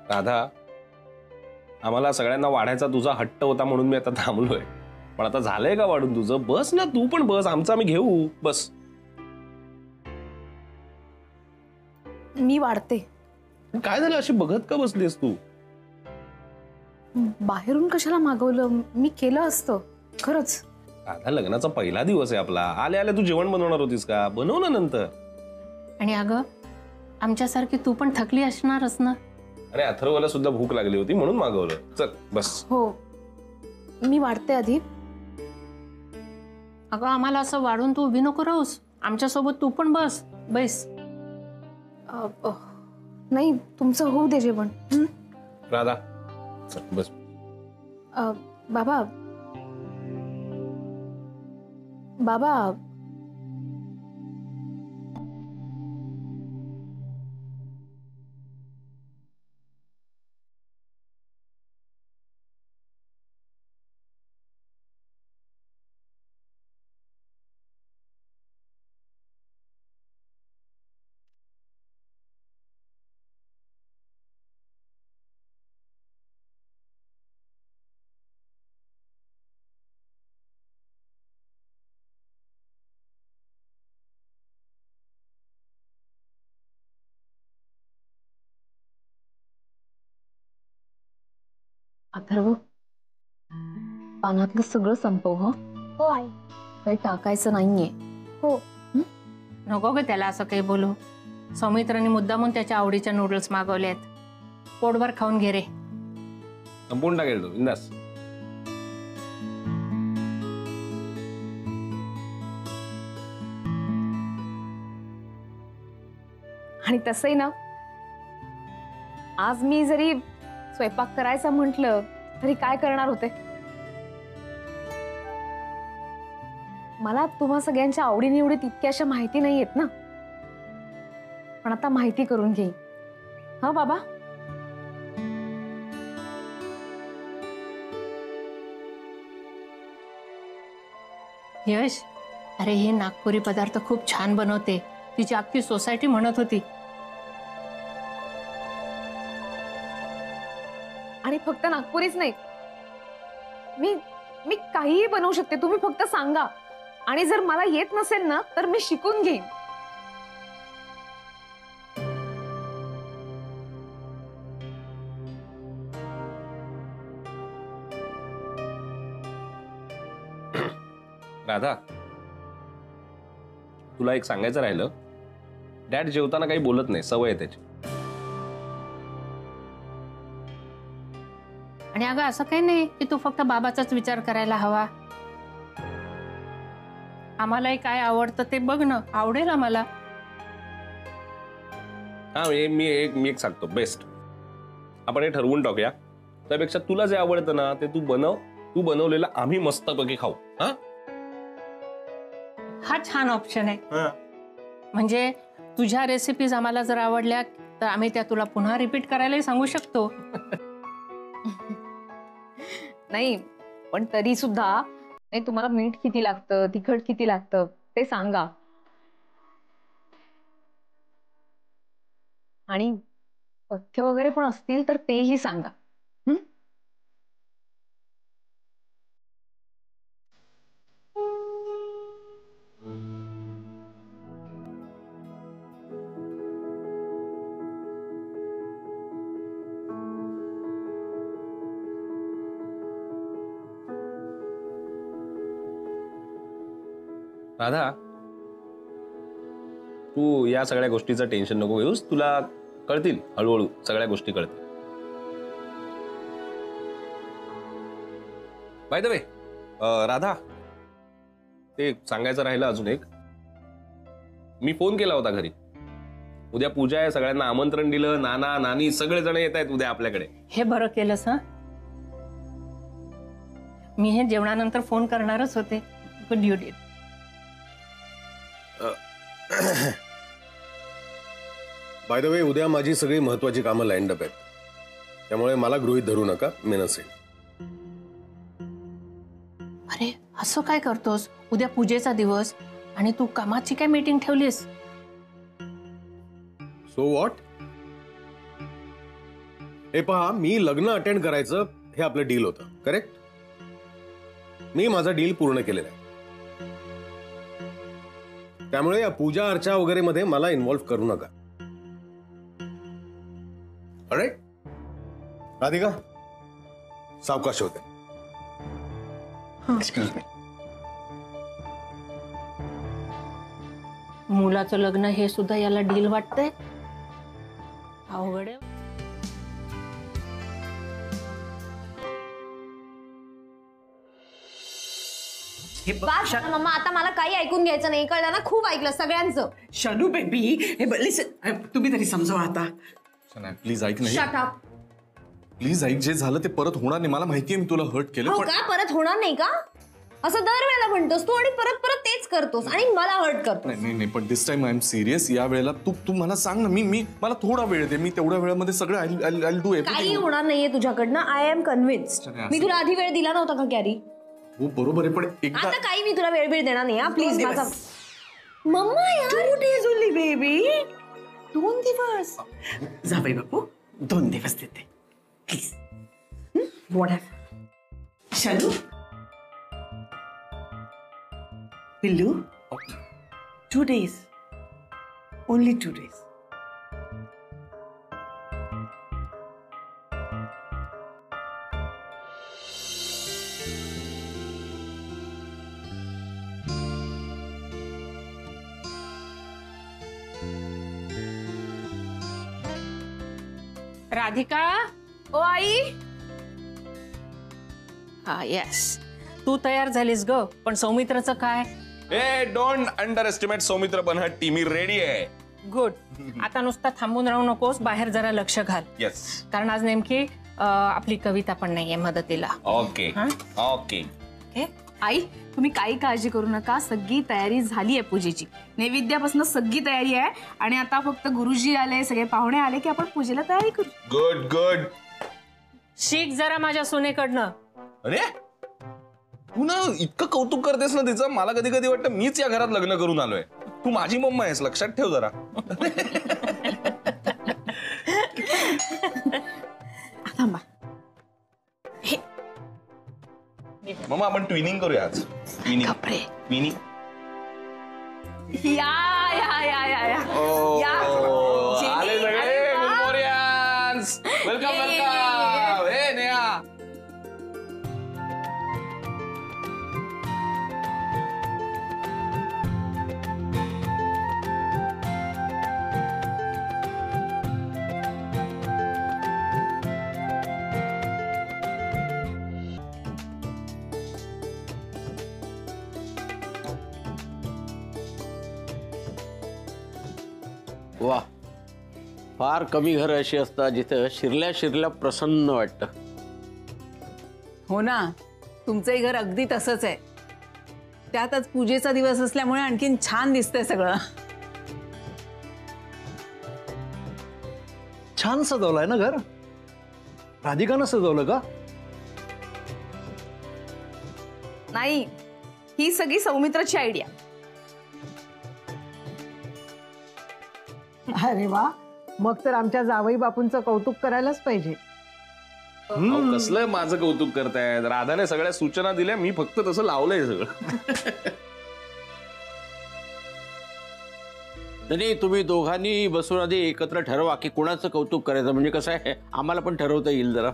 राधा, आम्हाला सगळ्यांना वाढायचा तुझा हट्ट होता म्हणून मी आता थांबलोय. पण आता झालंय का वाढून तुझं? बस ना, तू पण बस, आमचं आम्ही घेऊ. बस. मी वाढते. काय झालं, अशी बघत का बसलीस तू? बाहेरून कशाला मागवलं? मी केलं असतं खरंच. राधा, लग्नाचा पहिला दिवस आहे आपला. आले आले तू जेवण बनवणार होतीस का? बनव ना नंतर. आणि अगं, आमच्यासारखी तू पण थकली असणारच ना. अरे अथर्वला सुद्धा भूक लागली होती म्हणून मागवलं. चल बस. हो, मी वाढते आधी. अगं, आम्हाला असं वाढून तू उभी नको राहूस. आमच्यासोबत तू पण बस. बैस. नाही, तुमचं होऊ दे जेवण. राधा, चल बस. बाबा बाबा अथर्व, पानातलं सगळं संपव. हो आई. काही टाकायचं नाहीये. हो. नको ग त्याला असं काही बोलू. सौमित्राने मुद्दामून त्याच्या आवडीच्या नूडल्स मागवले आहेत. पोटभर खाऊन घे रे. संपूर्ण टाकेल तू, इंदास. आणि तसंही ना, आज मी जरी स्वयंपाक करायचा म्हटलं तरी काय करणार होते? मला तुम्हा सगळ्यांच्या आवडीनिवडी तितक्या अशा माहिती नाहीयेत ना. पण आता माहिती करून घेईन. हा बाबा. यश, अरे हे नागपुरी पदार्थ खूप छान बनवते. तिची अख्खी सोसायटी म्हणत होती. आणि फक्त नागपुरीच नाही, मी काहीही बनवू शकते. तुम्ही फक्त सांगा. आणि जर मला येत नसेल ना तर मी शिकून घेईन. राधा, तुला एक सांगायचं राहिलं. डॅड जेवताना काही बोलत नाही, सवय आहे त्याची. आणि अगं, असं काही नाही की तू फक्त बाबाचाच विचार करायला हवा. आम्हालाही काय आवडतं ते बघ ना. आवडेल आम्हाला. हा, मी एक सांगतो. बेस्ट, आपण हे ठरवून टाकूया. त्यापेक्षा तुला जे आवडतं ना ते तू बनव. तू बनवलेलं आम्ही मस्तपैकी खाऊ. हा छान ऑप्शन आहे. म्हणजे तुझ्या रेसिपीज आम्हाला जर आवडल्या तर आम्ही त्या तुला पुन्हा रिपीट करायलाही सांगू शकतो. नाही, पण तरी सुद्धा तुम्हाला मीठ किती लागतं, तिखट किती लागतं ते सांगा. आणि पथ्य वगैरे पण असतील तर तेही सांगा. राधा, तू या सगळ्या गोष्टीचं टेन्शन नको घेऊस. तुला कळतील हळूहळू, सगळ्या गोष्टी कळतील. बाय द वे, राधा, ते सांगायचं राहिलं अजून एक. मी फोन केला होता घरी. उद्या पूजा आहे, सगळ्यांना आमंत्रण दिलं. नाना नानी सगळेजण येत आहेत उद्या आपल्याकडे. हे बरं केलंस. हा, मी हे जेवणानंतर फोन करणारच होते. Good you did. By the way, उद्या माझी सगळी महत्वाची कामं लाईन्ड अप आहेत. त्यामुळे मला गृहीत धरू नका, मी नसेल. अरे असं काय करतोस? उद्या पूजेचा दिवस आणि तू कामाची काय मीटिंग ठेवलीस? So what? हे पहा, मी लग्न अटेंड करायचं हे आपलं डील होतं, करेक्ट? मी माझा डील पूर्ण केलेला आहे. त्यामुळे या पूजा अर्चा वगैरे मध्ये मला इन्व्हॉल्व्ह करू नका. ऑलराईट? राधिका, सावकाश होते. मुलाचं लग्न हे सुद्धा याला डील वाटतंय. अवघड आहे. बस मम्मा, आता मला काही ऐकून घ्यायचं नाही, कळलं ना? खूप ऐकलं सगळ्यांचं. शनू बेबी, हे लिसन, तुम्ही तरी समजावा आता. प्लीज ऐक नाही. Shut up. प्लीज ऐक, जे झालं ते परत होणार नाही. मला माहितीये मी तुला हर्ट केलं, हो पण का? परत होणार नाही का? असं दरवेळेला म्हणतोस तू आणि परत परत तेच करतोस आणि मला हर्ट करतोस. नाही नाही, पण दिस टाइम आय एम सिरियस. या वेळेला तू मला सांग ना. मी मला थोडा वेळ दे. मी तेवढ्या वेळामध्ये सगळं आय डू काही एव्हरीथिंग. होणार नाहीये तुझ्याकडनं. I am convinced. मी तुला आधी वेळ दिला नव्हता का कॅरी? हो बरोबर आहे, पण एकदा आता काही मी तुला वेळ देणार नाही. प्लीज दोन माझा. दिवस. मम्मा यार, 2 days only, बेबी. 2 दिवस. जावई बापू, 2 दिवस देते प्लीज. शनू, पिल्लू, 2 days. Only 2 days. राधिका. ओ आई. हा येस, तू तयार झालीस ग, पण सौमित्राचं काय? ए don't underestimate Saumitra Banhatti. टीमी रेडी आहे. गुड. आता नुसता थांबून राहू नकोस, बाहेर जरा लक्ष घाल. येस. कारण आज नेमकी आपली कविता पण नाहीये मदतीला. ओके हा? ओके. आई, तुम्ही काही काळजी करू नका. सगळी तयारी झाली आहे पूजेची. नैवेद्यापासून सगळी तयारी आहे आणि आता फक्त गुरुजी आले, सगळे पाहुणे आले की आपण पूजेला तयारी करू. Good good. शिक जरा माझ्या सुनेकडनं. अरे तू ना इतकं कौतुक करतेस ना तिचं, मला कधी कधी वाटतं मीच या घरात लग्न करून आलोय. तू माझी मम्मा आहेस, लक्षात ठेव जरा. थांबा. मम्मा आपण ट्विनिंग करूया आज. ट्विनिंग. ट्विनिंग. या या या या या. या. आले सगळे. Good morning. Welcome welcome. हे नेहा. वा, फार कमी घरं अशी असतात जिथं शिरल्या शिरल्या प्रसन्न वाटतं. हो ना, तुमचंही घर अगदी तसंच आहे. त्यातच पूजेचा दिवस असल्यामुळे आणखीन छान दिसतंय सगळं. छान सजवलंय ना घर. राधिकानं सजवलं का? नाही, ही सगळी सौमित्राची आयडिया. अरे वा, मग तर आमच्या जावई बापूंचं कौतुक करायलाच पाहिजे. कसलं माझं कौतुक करतायत? राधाने सगळ्या सूचना दिल्या, मी फक्त तसं लावलंय सगळं. तरी तुम्ही दोघांनी बसून आधी एकत्र ठरवा की कुणाचं कौतुक करायचं. म्हणजे कसं आहे, आम्हाला पण ठरवता येईल जरा.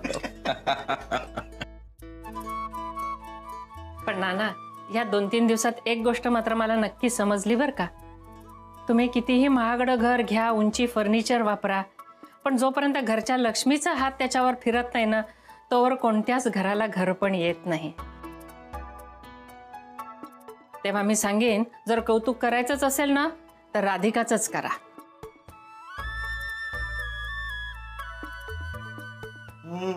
पण नाना, या 2-3 दिवसात एक गोष्ट मात्र मला नक्की समजली बर का. तुम्ही कितीही महागडं घर घ्या, उंची फर्निचर वापरा, पण जोपर्यंत घरच्या लक्ष्मीचा हात त्याच्यावर फिरत नाही ना, तोवर कोणत्याच घराला घर पण येत नाही. तेव्हा मी सांगेन, जर कौतुक करायचंच असेल ना, तर राधिकाचंच करा.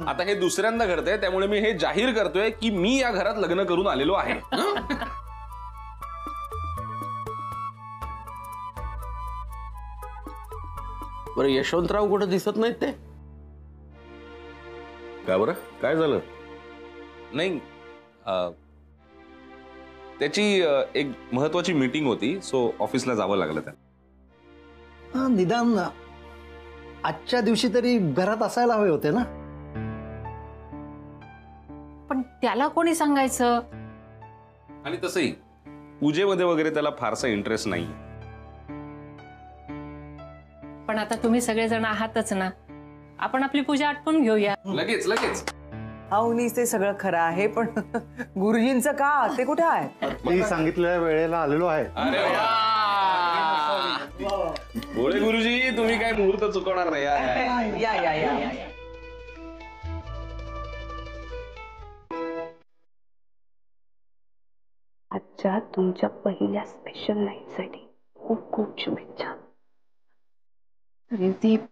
आता हे दुसऱ्यांदा घडतंय, त्यामुळे मी हे जाहीर करतोय की मी या घरात लग्न करून आलेलो आहे. बरं, यशवंतराव कुठं दिसत नाहीत ते? का बरं, काय झालं? नाही, त्याची एक महत्वाची मीटिंग होती, सो ऑफिसला जावं लागलं त्या. निदान आजच्या दिवशी तरी घरात असायला हवे होते ना. त्याला कोणी सांगायचं? आणि तसंही पूजेमध्ये वगैरे त्याला फारसा इंटरेस्ट नाही. पण आता तुम्ही सगळेजण आहातच ना, आपण आपली पूजा आटपून घेऊया. लगेच लगेच. अवनीच ते सगळं खरं आहे, पण गुरुजींचं का, ते कुठे आहे? मी सांगितलेल्या वेळेला आलेलो आहे. अरे भोळे गुरुजी, तुम्ही काय मुहूर्त चुकवणार नाही. या या या या. आजच्या तुमच्या पहिल्या स्पेशल नाईटसाठी खूप खूप शुभेच्छा. Ridip,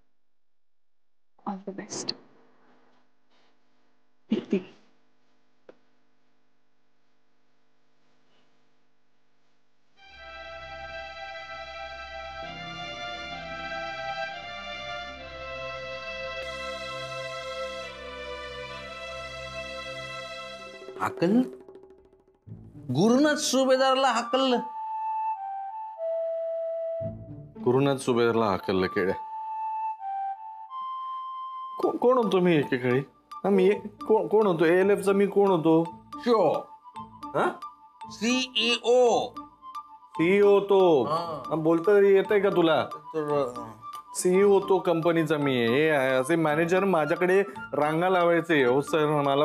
all the best. हाकल? गुरुनाथ सुभेदारला हाकल? गुरुनाथ सुभेदारला हाकललं केड्या. कोण होतो मी एकेकाळी? मी कोण होतो? ALFचा मी कोण होतो? Show CEO. CEO तो बोलता येतंय का तुला? CEO तो कंपनीचा मी आहे. असे मॅनेजर माझ्याकडे रांगा लावायचे. हो सर, मला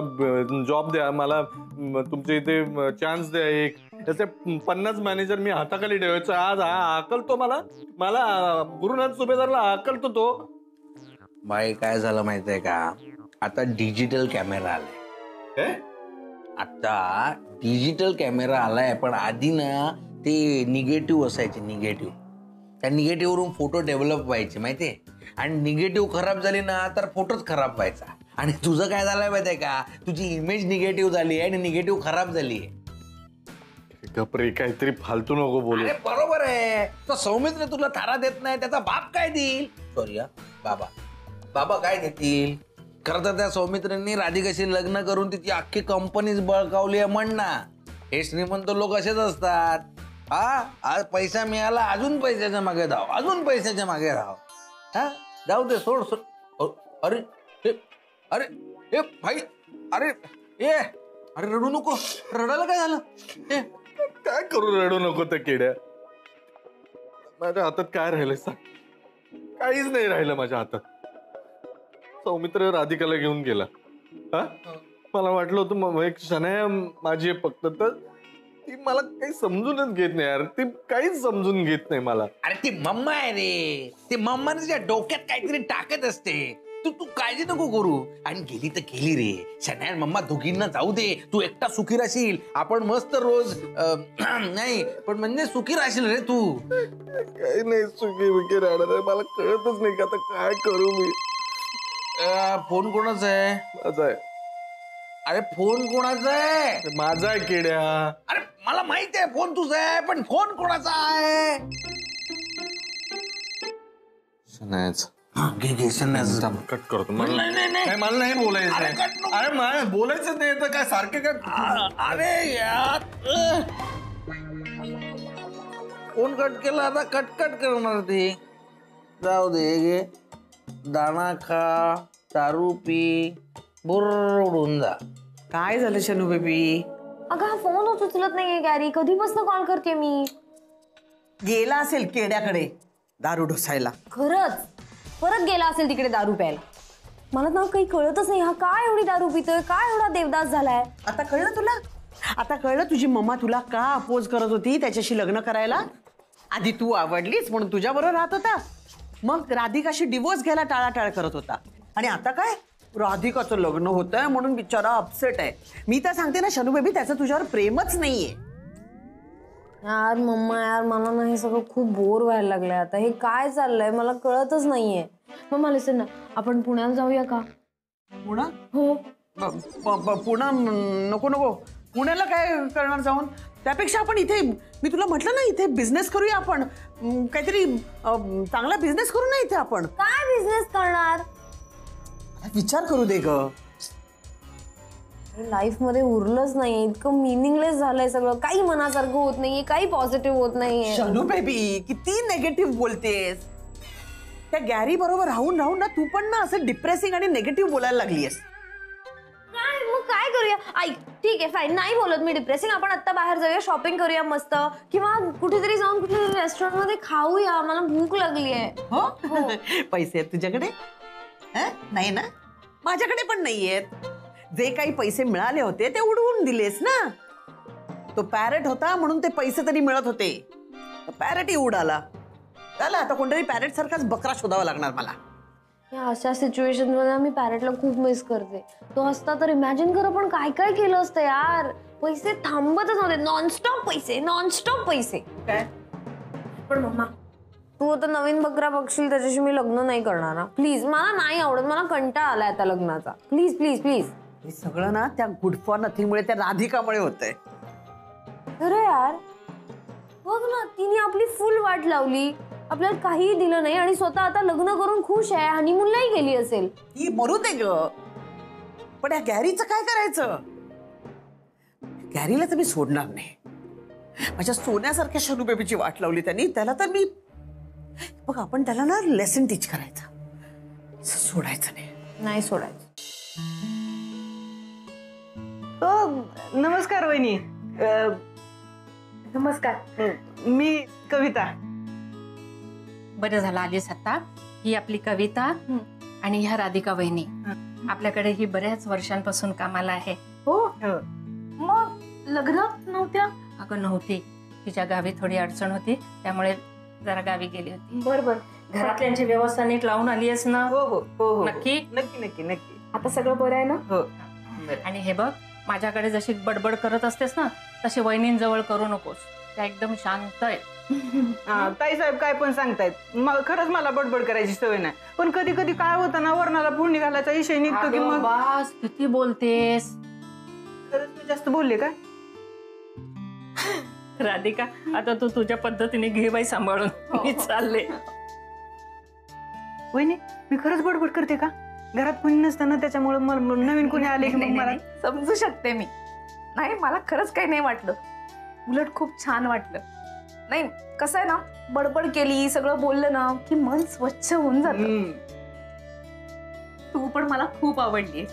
जॉब द्या, मला तुमच्या इथे चान्स द्या. एक त्याचे 50 मॅनेजर मी हाताखाली ठेवायचो. आज हा हाकलतो मला गुरुनाथ सुभेदारला हाकलतो तो. बाई, काय झालं माहितीये का, आता डिजिटल कॅमेरा आलाय. आता डिजिटल कॅमेरा आलाय, पण आधी ना ते निगेटिव्ह असायचे. निगेटिव्ह, त्या निगेटिव्ह वरून फोटो डेव्हलप व्हायचे माहितीये. आणि निगेटिव्ह खराब झाली ना तर फोटोच खराब व्हायचा. आणि तुझं काय झालंय माहितीये का, तुझी इमेज निगेटिव्ह झाली आहे आणि निगेटिव्ह खराब झाली आहे. गपरे, काहीतरी फालतू नको बोलू. अरे बरोबर आहे. तो सौमित्र तुला थारा देत नाही, त्याचा बाप काय देईल? सॉरी, बाबा काय देतील? खरं तर त्या सौमित्रांनी राधिकाशी लग्न करून तिची अख्खी कंपनीच बळकावली आहे म्हण ना. हे श्रीमंत लोक असेच असतात. आज पैसा मिळाला, अजून पैशाच्या मागे धाव, अजून पैशाच्या मागे धाव. जाऊ दे, सोड. अरे अरे ए भाई, अरे रडू नको. रडायला काय झालं? काय करू? रडू नको त्या किड्या. माझ्या हातात काय राहिलंय सांग? काहीच नाही राहिलं माझ्या हातात. सौमित्र राधिकाला घेऊन गेला. मला वाटलं होतं एक शनाया माझी फक्त, तर ती मला काही समजूनच घेत नाही यार. ती काहीच समजून घेत नाही मला. अरे ती मम्मा आहे रे. ती मम्मा तिच्या डोक्यात काहीतरी टाकत असते. तू काळजी नको करू. आणि गेली तर गेली रे. शनाया मम्मा दोघींना जाऊ दे. तू एकटा सुखी राहशील. आपण मस्त रोज नाही पण म्हणजे सुखी राहशील रे तू. काही नाही सुखी राहणार. मला कळतच नाही का आता काय करू मी. फोन कोणाचा आहे? माझा आहे. अरे फोन कोणाचा आहे? माझा आहे किड्या. अरे मला माहित आहे फोन तुझा आहे, पण फोन कोणाचा आहे? शनायाचा. घे शनायाचा. कट करतो. मला नाही बोलायचं. अरे मला बोलायचं नाही तर काय सारखे काय. अरे यार, फोन कट केला, आता कट करणार ते. जाऊ दे, घे दाणा खा, दारू पी, बुर्र उडून जा. काय झालं शनू बेबी? अगं हा फोनच उचलत नाहीये गॅरी. कधीपासून कॉल करते मी. गेला असेल केड्याकडे दारू ढोसायला. खरंच परत गेला असेल तिकडे दारू प्यायला. मला ना काही कळतच नाही, हा काय एवढी दारू पितोय, काय एवढा देवदास झालाय. आता कळलं तुला? आता कळलं तुझी मम्मा तुला का अपोज करत होती त्याच्याशी लग्न करायला? आधी तू आवडलीस म्हणून तुझ्या बरोबर राहत होता. मग राधिकाशी डिवोर्स घ्यायला टाळाटाळ करत होता. आणि आता काय, राधिकाचं लग्न होत आहे म्हणून बिचारा अपसेट आहे. मी तर सांगते ना शनू बेबी, त्याचं तुझ्यावर प्रेमच नाहीये. यार मम्मा, यार मला ना हे सगळं खूप बोर व्हायला लागलंय. आता हे काय चाललंय मला कळतच नाहीये. मम्मा लिसन ना, आपण पुण्याला जाऊया का? पुणा? हो. पुणा नको. पुण्याला काय करणार जाऊन? त्यापेक्षा आपण इथे, मी तुला म्हटलं ना, इथे बिझनेस करूया आपण. काहीतरी चांगला बिझनेस करू ना इथे आपण. काय बिझनेस करणार? विचार करू दे ग. लाईफ मध्ये उरलंच नाही. इतकं मिनिंगलेस झालंय सगळं. काही मनासारखं होत नाहीये, काही पॉझिटिव्ह होत नाहीये. शनू बेबी किती नेगेटिव्ह बोलतेस. त्या गॅरी बरोबर राहून ना तू पण ना असं डिप्रेसिंग आणि नेगेटिव्ह बोलायला लागलीयस. काय मग काय करूया? ऐक, ठीक आहे फाईन, नाही बोलत मी डिप्रेसिंग. आपण आता बाहेर जाऊया, शॉपिंग करूया मस्त, किंवा कुठेतरी जाऊन कुठेतरी रेस्टॉरंट मध्ये खाऊया. मला भूक लागली आहे. हो पैसे आहेत तुझ्याकडे? नाही ना, माझ्याकडे पण नाहीयेत. जे काही पैसे मिळाले होते ते उडवून दिलेस ना. तो पॅरेट होता म्हणून ते पैसे तरी मिळत होते. पॅरेटही उडाला. चला आता कोणतरी पॅरेट सारखाच बकरा शोधावा लागणार मला. या अशा सिच्युएशन मध्ये मी पॅरेटला खूप मिस करते. तो असता तर इमॅजिन कर आपण काय काय केलं असतं यार. पैसे थांबतच नव्हते, नॉनस्टॉप पैसे, नॉनस्टॉप पैसे. काय पण मम्मा, तू आता नवीन बकरा बघशील त्याच्याशी मी लग्न नाही करणार. प्लीज, मला नाही आवडत. मला कंटाळा आलाय आता लग्नाचा. Please please please. हे सगळं ना त्या गुड फॉर नथिंगमुळे, त्या राधिकामुळे होतंय. अरे यार बघ ना, तिने आपली फुल वाट लावली, आपल्याला काहीही दिलं नाही आणि स्वतः आता लग्न करून खुश आहे. हनीमूनलाही गेली असेल. ही मरू दे ग. पण या गॅरीचं काय करायचं? गॅरीला तर मी सोडणार नाही. माझ्या सोन्यासारख्या शनू बेबीची वाट लावली त्यांनी. त्याला तर मी बघ, आपण त्याला ना लेसन टीच करायचं, सोडायचं नाही. नाही सोडायचं. नमस्कार वहिनी. नमस्कार. मी कविता. बरं झालं आलीस आता. ही आपली कविता आणि ह्या राधिका वहिनी आपल्याकडे ही बऱ्याच वर्षांपासून कामाला आहे. हो, मग लग्नात नव्हत्या? अगं नव्हती, तिच्या गावी थोडी अडचण होती त्यामुळे जरा गावी गेली होती. बरोबर. घरातल्यांची व्यवस्था नीट लावून आली आहेस ना? हो हो हो, नक्की नक्की नक्की नक्की. आता सगळं बरं आहे ना? हो. आणि हे बघ, माझ्याकडे जशी बडबड करत असतेस ना तशी वहिनींजवळ करू नकोस. त्या एकदम शांत आहे. ताई साहेब काय पण सांगतायत. खरंच मला बडबड करायची सवय नाही. पण कधी कधी काय होतं ना, वर्णाला फोडणी घालायचा विषय निघतो की मग. बास, किती बोलतेस. खरंच मी जास्त बोलले काय? राधिका, आता तू तुझ्या पद्धतीने घे बाई सांभाळून. मी चालले. वहिनी, मी खरंच बडबड करते का? घरात कोणी नसताना त्याच्यामुळे नवीन कोणी आले की मग मला समजू शकते मी. नाही, मला खरंच काही नाही वाटलं. उलट खूप छान वाटलं. नाही, कसं आहे ना, बडबड केली, सगळं बोललं ना की मन स्वच्छ होऊन जातं. तू पण मला खूप आवडली.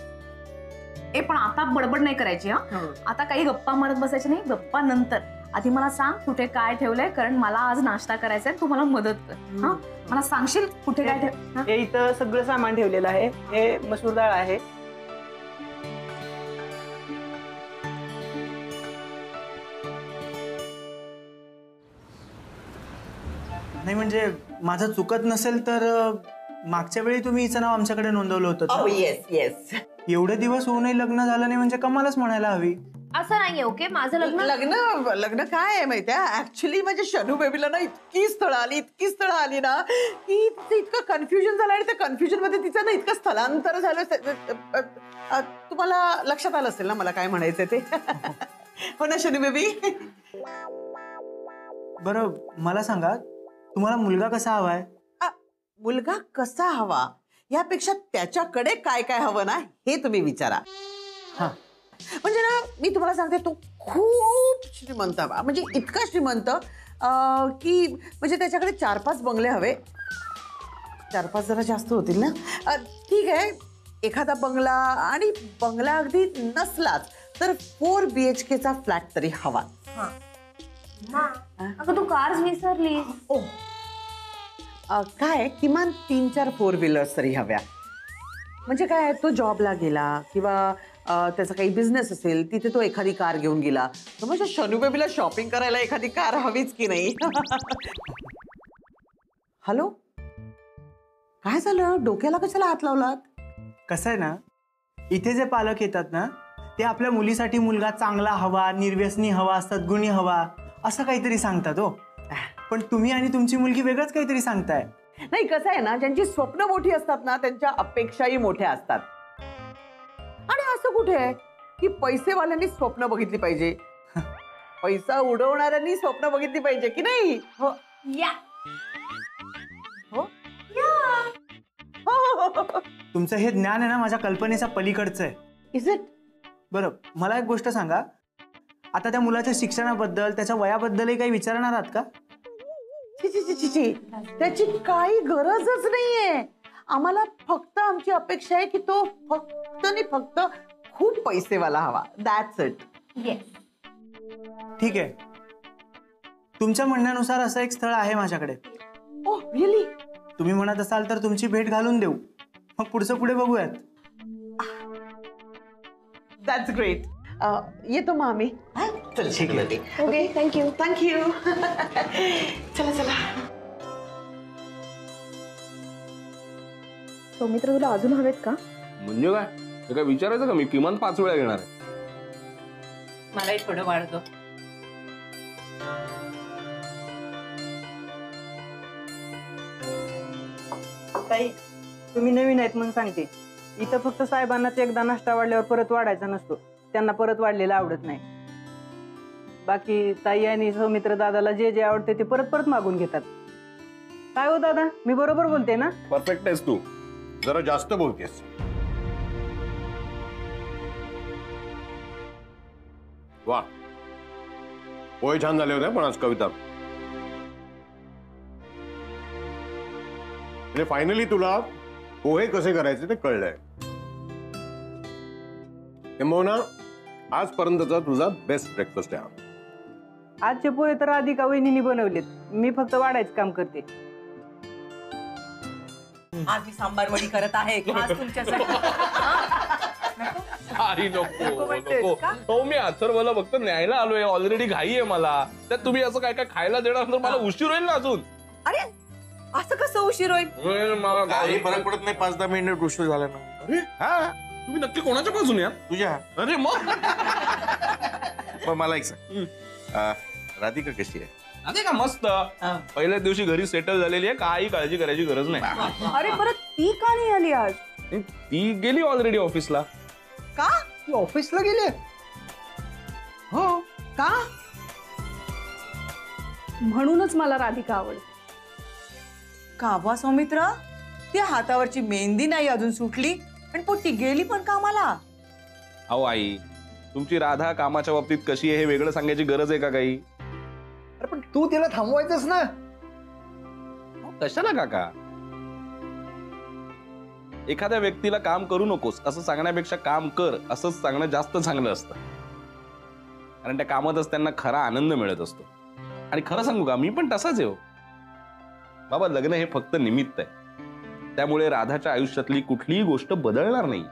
पण आता बडबड नाही करायची. आता काही गप्पा मारत बसायची नाही. गप्पा नंतर. आधी मला सांग कुठे काय ठेवलंय, कारण मला आज नाश्ता करायचा आहे. तू मला मदत कर. हा, मला सांगशील कुठे काय ठेव. हे इथं सगळं सामान ठेवलेलं आहे. हे मसूर डाळ आहे. नाही म्हणजे माझं चुकत नसेल तर मागच्या वेळी तुम्ही हिचं नाव आमच्याकडे नोंदवलं होतं. Yes yes. एवढे दिवस होऊनही लग्न झालं नाही म्हणजे कमालच म्हणायला हवी. असं नाहीये. ओके, माझं लग्न काय आहे माहितीये, ऍक्च्युली माझ्या शनू बेबीला ना इतकी स्थळं आली ना की तिचं इतकं कन्फ्युजन झालं. आणि त्या कन्फ्युजन मध्ये तिचं ना इतकं स्थलांतर झालं. तुम्हाला लक्षात आलं असेल ना मला काय म्हणायचं ते. हो ना शनू बेबी? बरं मला सांगा, तुम्हाला मुलगा कसा हवाय? मुलगा कसा हवा यापेक्षा त्याच्याकडे काय काय हवं ना हे तुम्ही विचारा. म्हणजे ना मी तुम्हाला सांगते, तो खूप श्रीमंत हवा. म्हणजे इतका श्रीमंत की म्हणजे त्याच्याकडे 4-5 बंगले हवे. 4-5 जरा जास्त होतील ना. ठीक आहे, एखादा बंगला, आणि बंगला अगदी नसलाच तर 4 BHKचा फ्लॅट तरी हवा. अगं तू कार्स विसरली. काय किमान 3-4 4 व्हीलर्स तरी हव्या. म्हणजे काय, तो जॉबला गेला किंवा त्याचा काही बिझनेस असेल, तिथे तो एखादी कार घेऊन गेला तर म्हणजे शनू बेबीला शॉपिंग करायला एखादी कार हवीच की नाही. हॅलो, काय झालं? डोक्याला कशाला हात लावलात? कसं आहे ना, इथे जे पालक येतात ना ते आपल्या मुलीसाठी मुलगा चांगला हवा, निर्व्यसनी हवा, सद्गुणी हवा असं काहीतरी सांगतात. हो, पण तुम्ही आणि तुमची मुलगी वेगळंच काहीतरी सांगताय. नाही, कसं आहे ना, ज्यांची स्वप्न मोठी असतात ना त्यांच्या अपेक्षाही मोठ्या असतात. आणि असं कुठे आहे की पैसेवाल्यांनी स्वप्न बघितली पाहिजे, पैसा उडवणाऱ्यांनी स्वप्न बघितली पाहिजे की नाही? हो या हो तुमचं हे ज्ञान आहे ना माझ्या कल्पनेच्या पलीकडचं आहे. Is it? बरं मला एक गोष्ट सांगा, आता त्या मुलाच्या शिक्षणाबद्दल, त्याच्या वयाबद्दलही काही विचारणार आहात का? त्याची काही गरजच नाहीये. आम्हाला फक्त आमची अपेक्षा आहे की तो फक्त आणि फक्त खूप पैसेवाला हवा. That's it. येस. ठीक आहे, तुमच्या म्हणण्यानुसार असं एक स्थळ आहे माझ्याकडे. ओह रिअली? तुम्ही म्हणत असाल तर तुमची भेट घालून देऊ, मग पुढचं पुढे बघूयात. That's great. येतो मग आम्ही. चल ठीक आहे. Okay, thank you. थँक्यू. चला चला. सौमित्र तुला अजून हवेत का? म्हणजे काय ते काय विचारायचं का? मी किमान 5 वेळा घेणार आहे. मलाही थोडं वाढतो. ताई, तुम्ही नवीन आहेत म्हणून सांगते, इथं फक्त साहेबांनाच एकदा नाश्ता वाढल्यावर परत वाढायचा नसतो. त्यांना परत वाढलेला आवडत नाही. बाकी ताई आणि सौमित्र दादाला जे जे आवडते ते परत परत मागून घेतात. काय हो दादा, मी बरोबर बोलते ना? परफेक्ट आहेस तू, जरा जास्त बोलतेस. वा, पोहे छान झाले होते पण आज कविता. म्हणजे फायनली तुला पोहे कसे करायचे ते कळलंय. किंबहुना आजपर्यंतचा तुझा बेस्ट ब्रेकफास्ट आहे. आजचे पोहे तर राधिका वहिनीने बनवलेत, मी फक्त वाढायचं काम करते. आज मी सांबार वडी करत आहे खास तुमच्यासाठी. अरे नको नको. हो, मी अथर्वला फक्त न्यायला आलोय. ऑलरेडी घाई आहे मला. तर तुम्ही असं काय काय खायला देणार तर मला उशीर होईल ना अजून. अरे असं कसं उशीर होईल? मला काही फरक पडत नाही, 5-10 मिनिट उशीर झाला ना. अरे हा, तुम्ही नक्की कोणाच्या बाजून या? तुझ्या. अरे मग पण मला एक सांग, राधिका कशी आहे? अरे का मस्त. पहिल्या दिवशी घरी सेटल झालेली आहे, काही काळजी करायची गरज नाही. अरे परत ती का नाही आली आज? ती गेली ऑलरेडी ऑफिसला. का? ती ऑफिसला गेले? हो का? म्हणूनच मला राधिका आवडते. का बा सौमित्र, त्या हातावरची मेहंदी नाही अजून सुटली आणि पोटी गेली पण कामाला. अहो आई, तुमची राधा कामाच्या बाबतीत कशी आहे हे वेगळं सांगायची गरज आहे का काही? अरे पण तू तिला थांबवायचंस ना. कशाला काका? एखाद्या व्यक्तीला काम करू नकोस असं सांगण्यापेक्षा काम कर असंच सांगणं जास्त चांगलं असतं. कारण त्या कामातच त्यांना खरा आनंद मिळत असतो. आणि खरं सांगू का, मी पण तसाच आहे. बाबा, लग्न हे फक्त निमित्त आहे. त्यामुळे राधाच्या आयुष्यातली कुठलीही गोष्ट बदलणार नाही.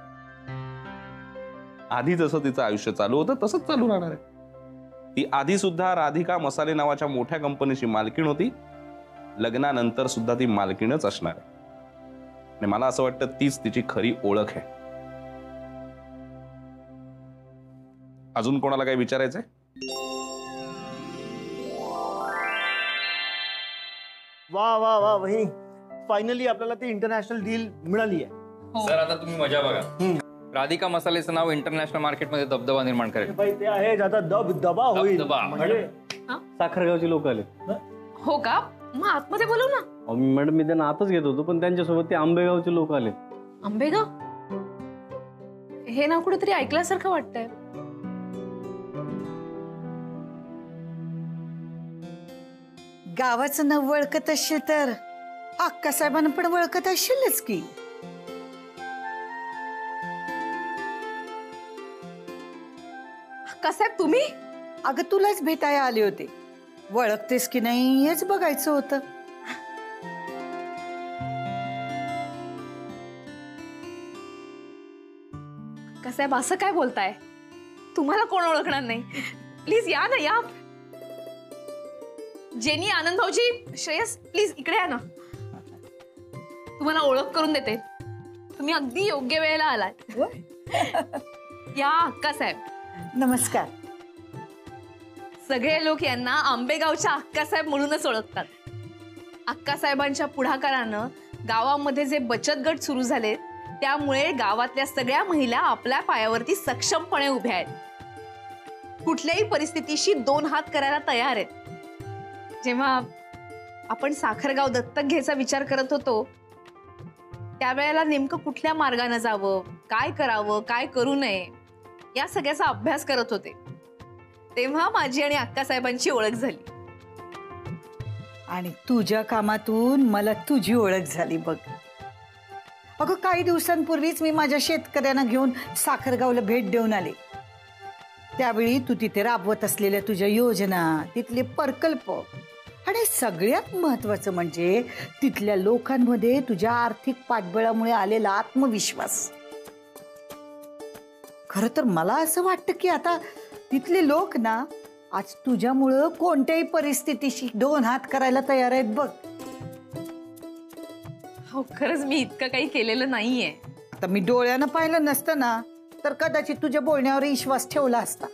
आधी जसं तिचं आयुष्य चालू होतं तसंच चालू राहणार आहे. ती आधी सुद्धा राधिका मसाले नावाच्या मोठ्या कंपनीची मालकीण होती. लग्नानंतर सुद्धा ती मालकीणच असणार आहे. आणि मला असं वाटतं तीच तिची खरी ओळख आहे. अजून कोणाला काही विचारायचंय? वा वा वा वहिनी, फायनली आपल्याला ती इंटरनॅशनल डील मिळाली आहे. सर, आता तुम्ही मजा बघा. राधिका मसालेचं नाव इंटरनॅशनल मार्केटमध्ये दबदबा निर्माण करेल. बाई, ते आहे आता दबदबा होईल. दबदबा. म्हणजे साखरगावचे लोक आले. हो का? मग आतमध्ये बोलू ना. मॅडम, मी त्यांना आताच घेत होतो पण त्यांच्यासोबत ते आंबेगावचे लोक आले. आंबेगाव? हे नाव कुठेतरी ऐकल्यासारखं वाटतंय. गावाचं नाव वळखत असेल तर अक्कासाहेबांना पण वळखत असेलच की. अक्कासाहेब तुम्ही? अगं तुलाच भेटायला आले होते. वळखतेस की नाही हेच बघायचं होतं. अक्कासाहेब असं काय बोलताय? तुम्हाला कोण ओळखणार नाही? प्लीज या ना, या. जेनी, आनंद भाऊजी, श्रेयस, प्लीज इकडे या ना. तुम्हाला ओळख करून देते. तुम्ही अगदी योग्य वेळेला आलात. या अक्कासाहेब. नमस्कार. सगळे लोक यांना आंबेगावच्या अक्कासाहेब म्हणूनच ओळखतात. अक्कासाहेबांच्या पुढाकारानं गावामध्ये जे बचत गट सुरू झाले त्यामुळे गावातल्या सगळ्या महिला आपल्या पायावरती सक्षमपणे उभ्या आहेत. कुठल्याही परिस्थितीशी 2 हात करायला तयार आहेत. जेव्हा आपण साखरगाव दत्तक घ्यायचा विचार करत होतो त्यावेळेला नेमकं कुठल्या मार्गाने जावं, काय करावं, काय करू नये या सगळ्याचा अभ्यास करत होते. तेव्हा माझी आणि अक्कासाहेबांची ओळख झाली. आणि तुझ्या कामातून मला तुझी ओळख झाली बघ. अगं काही दिवसांपूर्वीच मी माझ्या शेतकऱ्यांना घेऊन साखरगावला भेट देऊन आले. त्यावेळी तू तिथे राबवत असलेल्या तुझ्या योजना, तिथले प्रकल्प आणि सगळ्यात महत्वाचं म्हणजे तिथल्या लोकांमध्ये तुझ्या आर्थिक पाठबळामुळे आलेला आत्मविश्वास. खरं तर मला असं वाटतं की आता तिथले लोक ना आज तुझ्यामुळं कोणत्याही परिस्थितीशी 2 हात करायला तयार आहेत बघ. हो खरंच मी इतकं काही केलेलं नाहीये. आता मी डोळ्यानं पाहिलं नसतं ना तर कदाचित तुझ्या बोलण्यावर विश्वास ठेवला असता.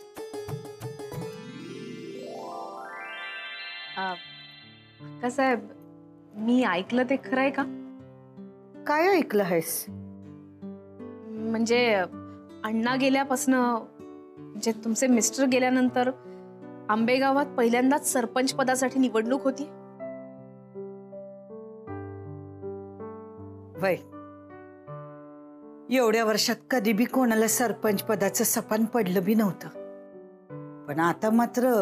साहेब मी ऐकलं ते खरं आहे का? काय ऐकलं आहेस? म्हणजे अण्णा गेल्यापासनं जे तुमचे मिस्टर गेल्यानंतर आंबेगावात पहिल्यांदाच सरपंच पदासाठी निवडणूक होती. वय एवढ्या वर्षात कधी बी कोणाला सरपंच पदाचं सपान पडलं बी नव्हतं. पण आता मात्र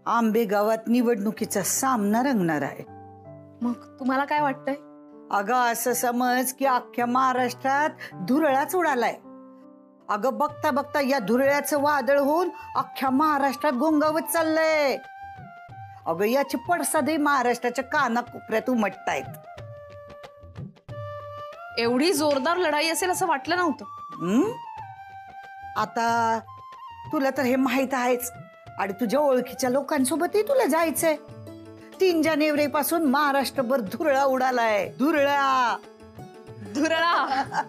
आंबेगावात निवडणुकीचा सामना रंगणार आहे. मग तुम्हाला काय वाटतंय? अगं असं समज की अख्ख्या महाराष्ट्रात धुरळाच उडालाय. अगं बघता बघता या धुरळ्याचं वादळ होऊन अख्ख्या महाराष्ट्रात घोंगावत चाललंय. अगं याची पडसादही महाराष्ट्राच्या कानाकोपऱ्यात उमटतायत. एवढी जोरदार लढाई असेल असं वाटलं नव्हतं. आता तुला तर हे माहित आहेच आणि तुझ्या ओळखीच्या लोकांसोबतही तुला जायचंय. 3 जानेवारीपासून महाराष्ट्रभर धुरळा उडालाय. धुरळा धुरळा